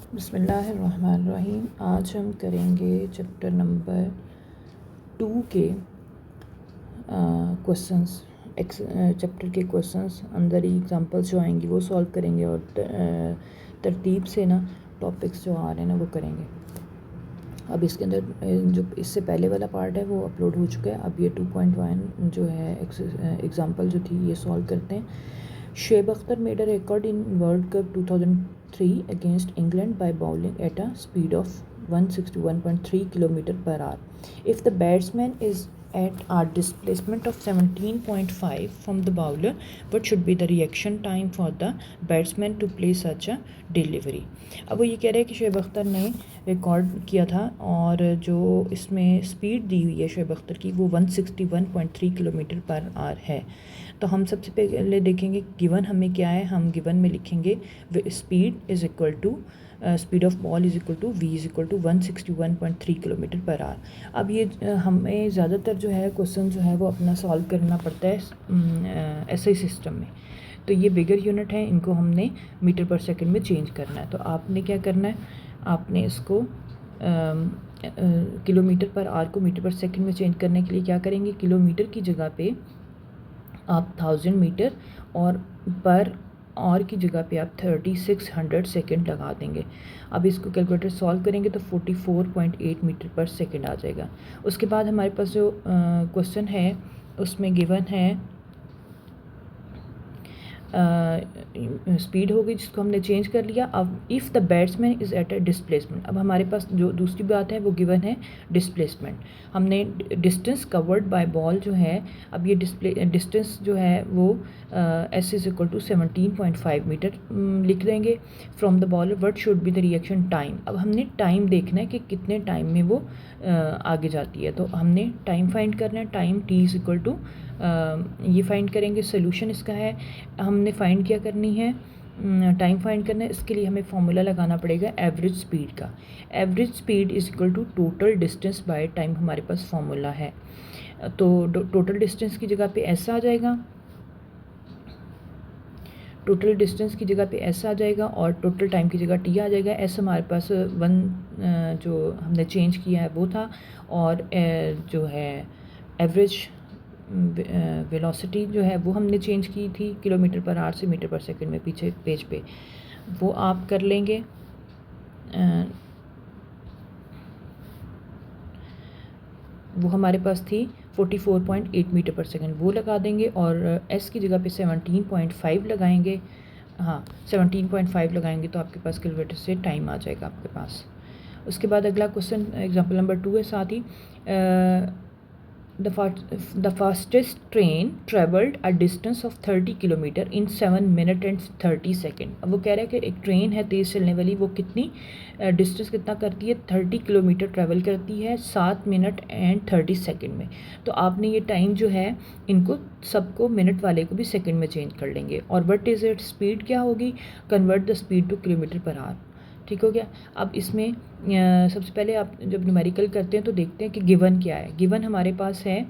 बिस्मिल्लाहिर्रहमानिर्रहीम। आज हम करेंगे चैप्टर नंबर 2 के क्वेश्चंस। चैप्टर के क्वेश्चंस अंदर ही एग्जांपल्स जो आएंगी वो सॉल्व करेंगे और तरतीब से ना टॉपिक्स जो आ रहे हैं ना वो करेंगे। अब इसके अंदर जो इससे पहले वाला पार्ट है वो अपलोड हो चुका है। अब ये 2.1 जो है एग्जांपल जो थी ये सॉल्व करते हैं। Shoaib Akhtar made a record in World Cup 2003 against England by bowling at a speed of 161.3 km per hour. If the batsman is at a displacement of 17.5 from the bowler, what should be the reaction time for the batsman to play such a delivery? अब वो ये कह रहे हैं कि शोएब अख्तर ने record किया था और जो इसमें स्पीड दी हुई है शोएब अख्तर की वो 161.3 किलोमीटर पर आवर है। तो हम सबसे पहले देखेंगे गिवन हमें क्या है। हम गिवन में लिखेंगे speed is equal to speed of ball is equal to v is equal to 161.3 kilometre per hour. अब ये हमें ज़्यादातर जो है क्वेश्चन जो है वो अपना सॉल्व करना पड़ता है ऐसे ही सिस्टम में। तो ये बिगर यूनिट है, इनको हमने मीटर पर सेकंड में चेंज करना है। तो आपने क्या करना है, आपने इसको किलोमीटर पर आवर को मीटर पर सेकंड में चेंज करने के लिए क्या करेंगे, किलोमीटर की जगह पे आप 1000 मीटर और पर आवर की जगह पे आप 3600 सेकंड लगा देंगे। अब इसको कैलकुलेटर सॉल्व करेंगे तो 44.8 मीटर पर सेकंड आ जाएगा। उसके बाद हमारे पास जो क्वेश्चन है उसमें गिवन है स्पीड हो गई जिसको हमने चेंज कर लिया। अब if the batsman is at a displacement, अब हमारे पास जो दूसरी बात है वो गिवन है डिस्प्लेसमेंट। हमने डिस्टेंस कवर्ड बाय बॉल जो है, अब ये डिस्टेंस जो है वो s is equal to 17.5 metre लिख देंगे from the bowler. What should be the reaction time. अब हमने टाइम देखना है कि कितने टाइम में वो आगे जाती है। तो हमने टाइम फाइंड करना है। Time t is equal to ये फाइंड करेंगे। सोल्यूशन इसका है, हमने फाइंड क्या करनी है, टाइम फाइंड करना है। इसके लिए हमें फॉर्मूला लगाना पड़ेगा एवरेज स्पीड का। Average speed is equal to total distance by time हमारे पास फॉर्मूला है। तो टोटल डिस्टेंस की जगह पे ऐसा आ जाएगा, टोटल डिस्टेंस की जगह पे एस आ जाएगा और टोटल टाइम की जगह टी आ जाएगा। एस हमारे पास जो हमने चेंज किया है वो था, और जो है एवरेज वेलोसिटी जो है वो हमने चेंज की थी किलोमीटर पर आवर से मीटर पर सेकंड में पीछे पेज पे, वो आप कर लेंगे। वो हमारे पास थी 44.8 मीटर पर सेकंड, वो लगा देंगे और एस की जगह पे 17.5 लगाएंगे। हाँ 17.5 लगाएंगे तो आपके पास कैलकुलेटर से टाइम आ जाएगा आपके पास। उसके बाद अगला क्वेश्चन एग्जांपल नंबर 2 है। साथ ही the fastest train traveled a distance of 30 kilometre in 7 minutes and 30 second. अब वो कह रहा है कि एक ट्रेन है तेज़ चलने वाली, वो कितनी डिस्टेंस कितना करती है, 30 किलोमीटर ट्रैवल करती है 7 मिनट एंड 30 सेकेंड में। तो आपने ये टाइम जो है इनको सबको मिनट वाले को भी सेकेंड में चेंज कर लेंगे। और व्हाट इज़ इट स्पीड क्या होगी, convert the speed two kilometre per our. ठीक हो गया। अब इसमें सबसे पहले आप जब न्यूमेरिकल करते हैं तो देखते हैं कि गिवन क्या है। गिवन हमारे पास है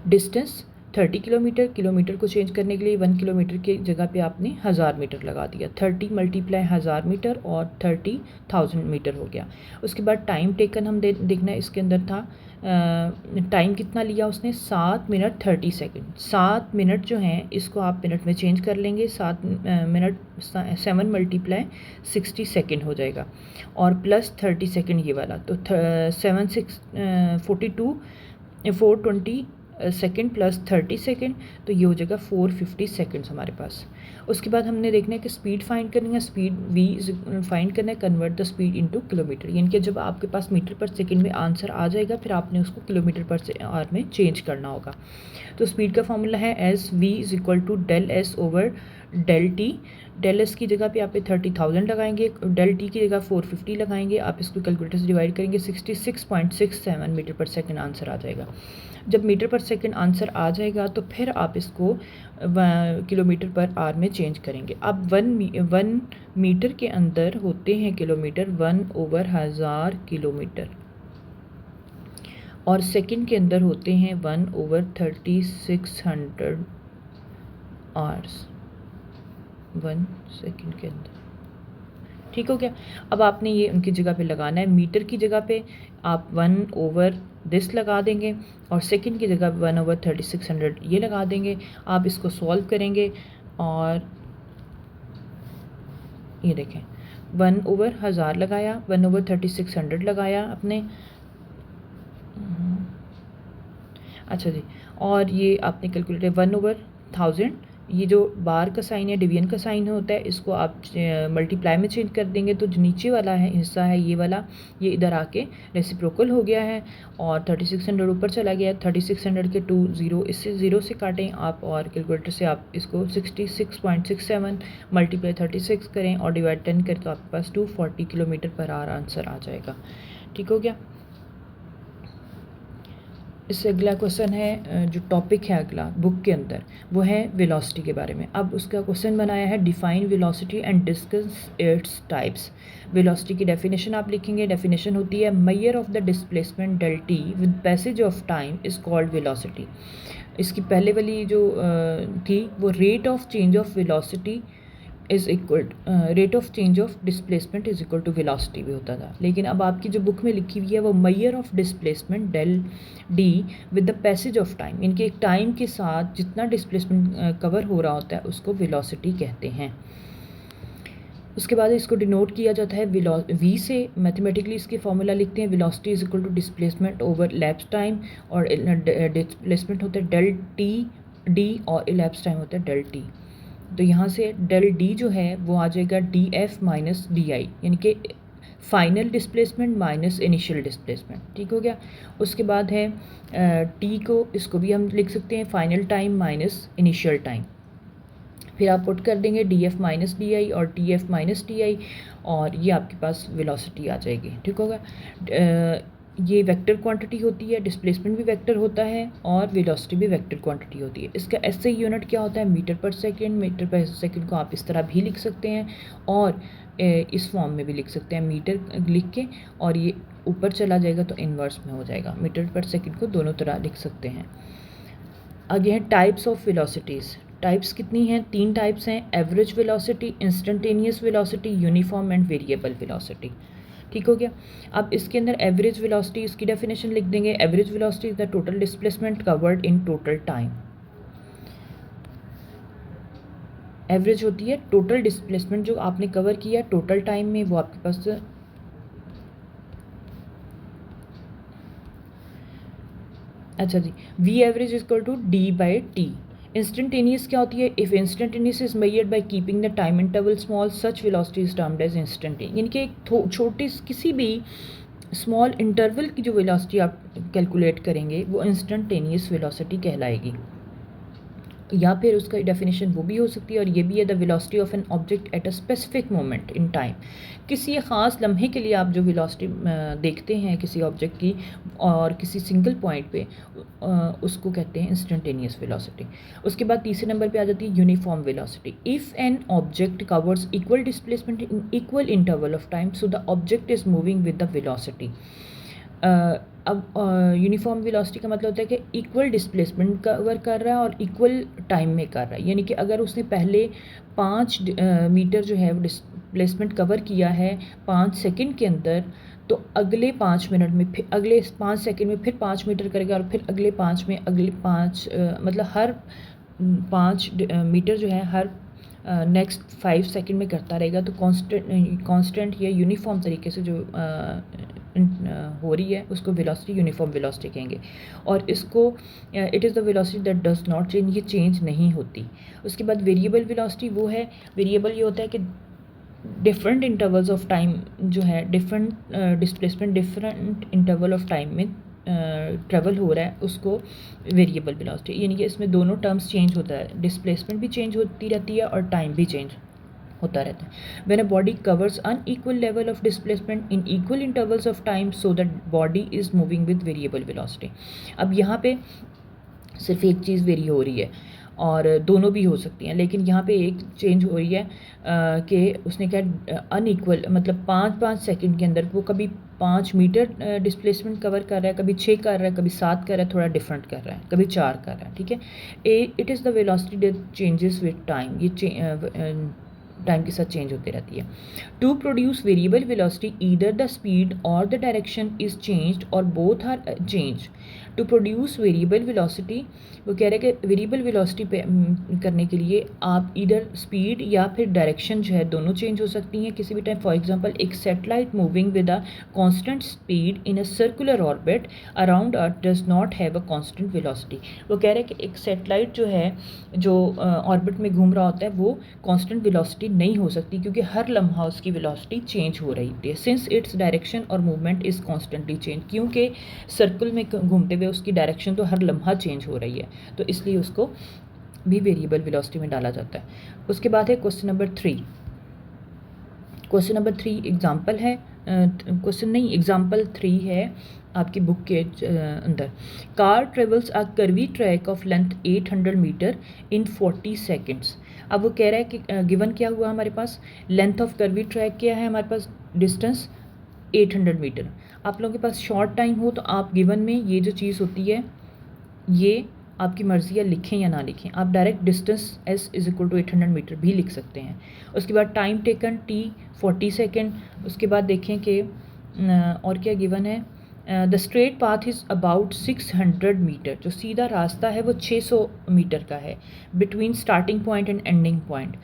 डिस्टेंस 30 किलोमीटर, किलोमीटर को चेंज करने के लिए 1 किलोमीटर की जगह पे आपने 1000 मीटर लगा दिया। 30 मल्टीप्लाई 1000 मीटर और 30,000 मीटर हो गया। उसके बाद टाइम टेकन हम देखना है, इसके अंदर था टाइम कितना लिया उसने, 7 मिनट 30 सेकेंड। 7 मिनट जो हैं इसको आप मिनट में चेंज कर लेंगे, 7 मिनट 7 मल्टीप्लाई 60 सेकेंड हो जाएगा और प्लस 30 सेकेंड ये वाला, तो 7 6 42 420 सेकेंड प्लस 30 सेकेंड, तो ये हो जाएगा 450 सेकेंड्स हमारे पास। उसके बाद हमने देखना है कि स्पीड फाइंड करनी है, स्पीड वी फाइंड करना है, convert the speed into kilometre. यानी कि जब आपके पास मीटर पर सेकेंड में आंसर आ जाएगा फिर आपने उसको किलोमीटर पर आवर में चेंज करना होगा। तो स्पीड का फॉर्मूला है s v is equal to del s over del t. Del s की जगह पे आप 30,000 लगाएंगे, डेल टी की जगह 450 लगाएंगे। आप इसको कैलकुलेटर से डिवाइड करेंगे 66.67 मीटर पर सेकेंड आंसर आ जाएगा। जब मीटर पर सेकेंड आंसर आ जाएगा तो फिर आप इसको किलोमीटर पर आवर में चेंज करेंगे। अब 1 मीटर के अंदर होते हैं किलोमीटर 1/1000 किलोमीटर, और सेकंड के अंदर होते हैं 1/3600 आवर्स 1 सेकंड के अंदर। ठीक हो गया। अब आपने ये उनकी जगह पे लगाना है। मीटर की जगह पे आप 1/this लगा देंगे और सेकंड की जगह 1/3600 ये लगा देंगे। आप इसको सॉल्व करेंगे और ये देखें 1/1000 लगाया, 1/3600 लगाया आपने। अच्छा जी, और ये आपने कैलकुलेटर 1/1000, ये जो बार का साइन है डिवीजन का साइन होता है, इसको आप मल्टीप्लाई में चेंज कर देंगे तो जो नीचे वाला है हिस्सा है ये वाला, ये इधर आके रेसिप्रोकल हो गया है और 3600 ऊपर चला गया। 3600 के 2 0 इससे 0 से काटें आप और कैलकुलेटर से आप इसको 66.67 मल्टीप्लाई 36 करें और डिवाइड 10 करें तो आपके पास 240 किलोमीटर पर आवर आंसर आ जाएगा। ठीक हो गया। इससे अगला क्वेश्चन है जो टॉपिक है अगला बुक के अंदर वो है वेलोसिटी के बारे में। अब उसका क्वेश्चन बनाया है define velocity and discuss its types. Velocity की डेफिनेशन आप लिखेंगे। डेफिनेशन होती है measure of the displacement del t with passage of time is called velocity. इसकी पहले वाली जो थी वो rate of change of velocity is equal rate of change of displacement is equal to velocity भी होता था, लेकिन अब आपकी जो बुक में लिखी हुई है वो measure of displacement del d with the passage of time, इनके एक टाइम के साथ जितना डिस्प्लेसमेंट कवर हो रहा होता है उसको वेलोसिटी कहते हैं। उसके बाद इसको डिनोट किया जाता है वी से। मैथमेटिकली इसके फॉर्मूला लिखते हैं velocity is equal to displacement over elapse time, और डिस्प्लेसमेंट होता है डेल टी डी और इलैप्स टाइम होता है डेल टी। तो यहाँ से डेल डी जो है वो आ जाएगा डी एफ माइनस डी आई, यानी कि final displacement minus initial displacement. ठीक हो गया। उसके बाद है टी को, इसको भी हम लिख सकते हैं final time minus initial time. फिर आप पुट कर देंगे d f minus d i और t f minus t i और ये आपके पास वेलोसिटी आ जाएगी। ठीक होगा। ये वेक्टर क्वांटिटी होती है, डिस्प्लेसमेंट भी वेक्टर होता है और वेलोसिटी भी वेक्टर क्वांटिटी होती है। इसका एसआई यूनिट क्या होता है? मीटर पर सेकंड। मीटर पर सेकंड को आप इस तरह भी लिख सकते हैं और इस फॉर्म में भी लिख सकते हैं, मीटर लिख के और ये ऊपर चला जाएगा तो इन्वर्स में हो जाएगा। मीटर पर सेकंड को दोनों तरह लिख सकते हैं। आगे हैं टाइप्स ऑफ वेलोसिटीज़। टाइप्स कितनी हैं? 3 टाइप्स हैं, average velocity, instantaneous velocity, uniform and variable velocity. ठीक हो गया। अब इसके अंदर एवरेज वेलोसिटी, इसकी डेफिनेशन लिख देंगे। Average velocity is the total displacement covered in total time. Average होती है टोटल डिस्प्लेसमेंट जो आपने कवर किया टोटल टाइम में, वो आपके पास अच्छा जी, v average is equal to d by t. Instantaneous क्या होती है? If instantaneous is measured by keeping the time interval small such velocity is termed as instantaneous, यानी कि एक छोटी किसी भी स्मॉल इंटरवल की जो वेलोसिटी आप कैलकुलेट करेंगे वो इंस्टेंटेनियस वेलोसिटी कहलाएगी। या फिर उसका डेफिनेशन वो भी हो सकती है और ये भी है the velocity of an object at a specific moment in time. किसी ख़ास लम्हे के लिए आप जो वेलोसिटी देखते हैं किसी ऑब्जेक्ट की और किसी सिंगल पॉइंट पे उसको कहते हैं इंस्टेंटेनियस वेलोसिटी। उसके बाद तीसरे नंबर पे आ जाती है uniform velocity. If an object covers equal displacement in equal interval of time so the object is moving with the velocity. अब यूनिफॉर्म वेलोसिटी का मतलब होता है कि इक्वल डिस्प्लेसमेंट कवर कर रहा है और इक्वल टाइम में कर रहा है, यानी कि अगर उसने पहले 5 मीटर जो है वो डिस्प्लेसमेंट कवर किया है 5 सेकंड के अंदर, तो अगले 5 मिनट में फिर अगले 5 सेकंड में फिर 5 मीटर करेगा और फिर अगले 5 में अगले 5 मतलब हर 5 मीटर जो है हर नेक्स्ट 5 सेकंड में करता रहेगा। तो कांस्टेंट या यूनिफॉर्म तरीके से जो हो रही है उसको वेलोसिटी यूनिफॉर्म वेलोसिटी कहेंगे। और इसको it is the velocity that does not change, ये चेंज नहीं होती। उसके बाद वेरिएबल वेलोसिटी वो है, वेरिएबल ये होता है कि डिफरेंट इंटरवल्स ऑफ टाइम जो है different displacement different interval of time में ट्रेवल हो रहा है उसको वेरिएबल वेलोसिटी, यानी कि इसमें दोनों टर्म्स चेंज होता है, डिस्प्लेसमेंट भी चेंज होती रहती है और टाइम भी चेंज होता रहता है। When a body covers unequal level of displacement in equal intervals of time so that body is moving with variable velocity. अब यहाँ पे सिर्फ एक चीज़ वेरी हो रही है और दोनों भी हो सकती हैं, लेकिन यहाँ पे एक चेंज हो रही है कि उसने क्या अनइक्वल मतलब 5-5 सेकंड के अंदर वो कभी 5 मीटर डिस्प्लेसमेंट कवर कर रहा है, कभी 6 कर रहा है, कभी 7 कर रहा है, थोड़ा डिफरेंट कर रहा है, कभी 4 कर रहा है। ठीक है। It is the velocity that changes with time. ये टाइम के साथ चेंज होती रहती है। To produce variable velocity either the speed or the direction is changed और both are change. To produce variable velocity, वो कह रहे हैं कि वेरिएबल वेलोसिटी पे करने के लिए आप इधर स्पीड या फिर डायरेक्शन जो है दोनों चेंज हो सकती हैं किसी भी टाइम। फॉर एग्जांपल एक satellite moving with a constant speed in a circular orbit around earth does not have a constant velocity. वो कह रहे हैं कि एक सैटेलाइट जो है जो ऑर्बिट में घूम रहा होता है वो कांस्टेंट वेलोसिटी नहीं हो सकती, क्योंकि हर लम्हा उसकी वेलोसिटी चेंज हो रही है सिंस इट्स डायरेक्शन और मूवमेंट इज़ कॉन्स्टेंटली चेंज। क्योंकि सर्कल में घूमते हुए उसकी डायरेक्शन तो हर लम्हा चेंज हो रही है, तो इसलिए उसको भी वेरिएबल वेलोसिटी में डाला जाता है। उसके बाद है question number 3। Question number 3 example है, क्वेश्चन नहीं एग्जाम्पल 3 है आपकी बुक के अंदर। Car travels a curvy track of length 800 metre in 40 seconds. अब वो कह रहा है कि गिवन क्या हुआ हमारे पास, लेंथ ऑफ कर्वी ट्रैक क्या है हमारे पास, डिस्टेंस 800 मीटर। आप लोगों के पास शॉर्ट टाइम हो तो आप गिवन में ये जो चीज़ होती है ये आपकी मर्ज़ी है लिखें या ना लिखें, आप direct distance s is equal to 800 metre भी लिख सकते हैं। उसके बाद टाइम टेकन t 40 सेकेंड। उसके बाद देखें कि और क्या गिवन है, the straight path is about 600 metre, जो सीधा रास्ता है वो 600 मीटर का है between starting point and ending point,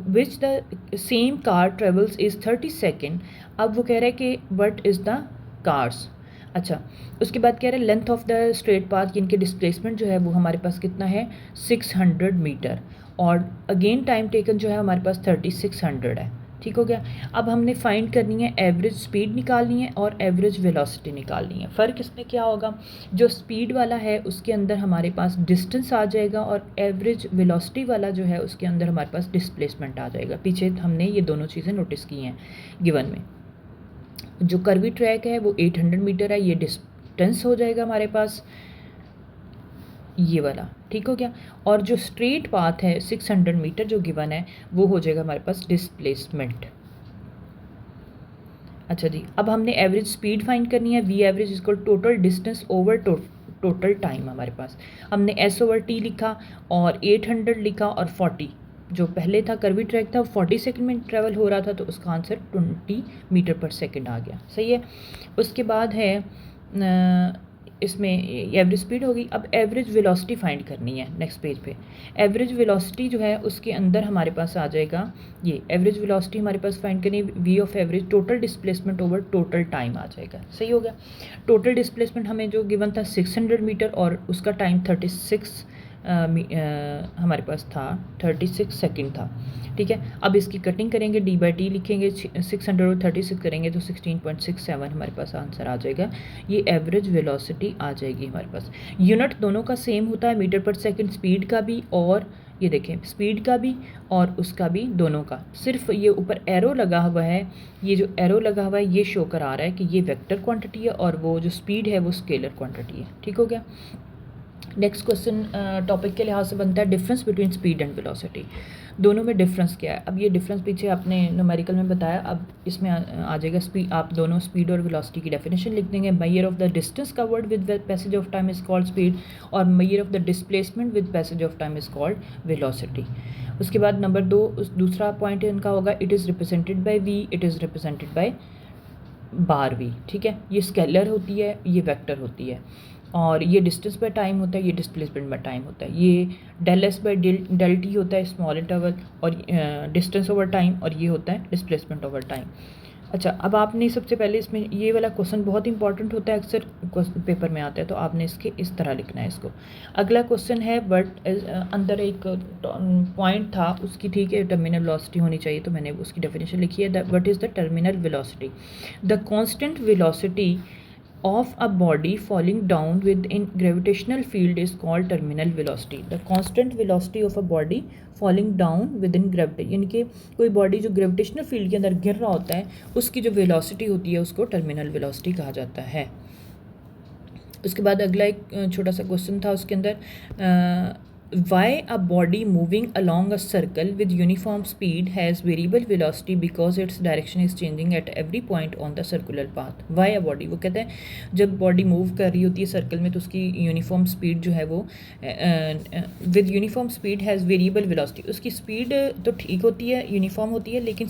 which the same car travels is 30 second. अब वो कह रहे हैं कि वट इज़ द कार्स। अच्छा, उसके बाद कह रहे हैं length of the straight path, इनके डिस्प्लेसमेंट जो है वो हमारे पास कितना है 600 मीटर, और अगेन टाइम टेकन जो है हमारे पास 3600 है। ठीक हो गया। अब हमने फाइंड करनी है एवरेज स्पीड निकालनी है और एवरेज वेलोसिटी निकालनी है। फ़र्क इसमें क्या होगा, जो स्पीड वाला है उसके अंदर हमारे पास डिस्टेंस आ जाएगा और एवरेज वेलोसिटी वाला जो है उसके अंदर हमारे पास डिस्प्लेसमेंट आ जाएगा। पीछे हमने ये दोनों चीज़ें नोटिस की हैं गिवन में। जो कर्वी ट्रैक है वो 800 मीटर है, ये डिस्टेंस हो जाएगा हमारे पास ये वाला। ठीक हो गया। और जो स्ट्रेट पाथ है 600 मीटर जो गिवन है वो हो जाएगा हमारे पास डिस्प्लेसमेंट। अच्छा जी, अब हमने एवरेज स्पीड फाइंड करनी है। V average equal total distance over total time. हमारे पास हमने s ओवर t लिखा और 800 लिखा और 40, जो पहले था कर्वी ट्रैक था 40 सेकंड में ट्रैवल हो रहा था, तो उसका आंसर 20 मीटर पर सेकंड आ गया। सही है। उसके बाद है इसमें एवरेज स्पीड होगी। अब एवरेज वेलोसिटी फाइंड करनी है नेक्स्ट पेज पे। एवरेज वेलोसिटी जो है उसके अंदर हमारे पास आ जाएगा ये एवरेज वेलोसिटी हमारे पास फाइंड करनी है v of average total displacement over total time आ जाएगा। सही हो गया। टोटल डिस्प्लेसमेंट हमें जो गिवन था 600 मीटर और उसका टाइम 36 हमारे पास था 36 सेकंड था। ठीक है। अब इसकी कटिंग करेंगे, d/t लिखेंगे, 600 और 36 करेंगे तो 16.67 हमारे पास आंसर आ जाएगा। ये एवरेज वेलोसिटी आ जाएगी हमारे पास। यूनिट दोनों का सेम होता है, मीटर पर सेकंड स्पीड का भी और ये देखें स्पीड का भी और उसका भी, दोनों का। सिर्फ ये ऊपर एरो लगा हुआ है, ये जो एरो लगा हुआ है ये शो करा रहा है कि ये वेक्टर क्वांटिटी है और वो जो स्पीड है वो स्केलर क्वांटिटी है। ठीक हो गया। नेक्स्ट क्वेश्चन टॉपिक के लिहाज से बनता है difference between speed and velocity. दोनों में डिफरेंस क्या है। अब ये डिफरेंस पीछे आपने न्यूमेरिकल में बताया, अब इसमें आ जाएगा स्पीड। आप दोनों स्पीड और वेलोसिटी की डेफिनेशन लिख देंगे। Measure of the distance covered with passage of time is called speed और measure of the displacement with passage of time is called velocity. उसके बाद नंबर 2 दूसरा पॉइंट इनका होगा it is represented by v, it is represented by bar v. ठीक है। ये scalar होती है, ये वेक्टर होती है, और ये डिस्टेंस बाय टाइम होता है, ये डिस्प्लेसमेंट बाय टाइम होता है। ये del s by del t होता है स्मॉल इंटरवल और डिस्टेंस ओवर टाइम, और ये होता है डिस्प्लेसमेंट ओवर टाइम। अच्छा, अब आपने सबसे पहले इसमें ये वाला क्वेश्चन बहुत इंपॉर्टेंट होता है, अक्सर पेपर में आता है, तो आपने इसके इस तरह लिखना है इसको। अगला क्वेश्चन है बट अंदर एक पॉइंट था उसकी, ठीक है, टर्मिनल वेलोसिटी होनी चाहिए, तो मैंने उसकी डेफिनेशन लिखी है। What is the terminal velocity, the constant velocity of a body falling down within gravitational field is called terminal velocity. The constant velocity of a body falling down within gravity, यानी कि कोई body जो gravitational field के अंदर गिर रहा होता है उसकी जो वेलोसिटी होती है उसको टर्मिनल वेलोसिटी कहा जाता है। उसके बाद अगला एक छोटा सा क्वेश्चन था उसके अंदर why a body moving along a circle with uniform speed has variable velocity because its direction is changing at every point on the circular path. Why a body, वो कहते हैं जब बॉडी मूव कर रही होती है सर्कल में तो उसकी यूनिफॉर्म स्पीड जो है वो with uniform speed has variable velocity, उसकी स्पीड तो ठीक होती है, यूनिफॉर्म होती है, लेकिन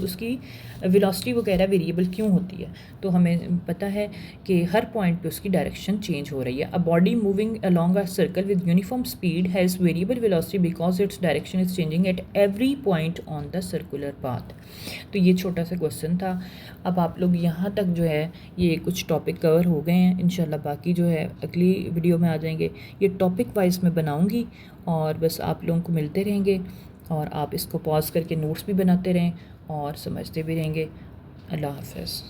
उसकी वेलोसिटी वो कह रहा है वेरिएबल क्यों होती है। तो हमें पता है कि हर पॉइंट पे उसकी डायरेक्शन चेंज हो रही है। A body moving along a circle with uniform speed has variable velocity because its direction is changing at every point on the circular path. तो ये छोटा सा क्वेश्चन था। अब आप लोग यहाँ तक जो है ये कुछ टॉपिक कवर हो गए हैं, इंशाल्लाह बाकी जो है अगली वीडियो में आ जाएंगे। ये टॉपिक वाइज मैं बनाऊँगी और बस आप लोगों को मिलते रहेंगे और आप इसको पॉज करके नोट्स भी बनाते रहें और समझते भी रहेंगे। अल्लाह हाफ़िज़।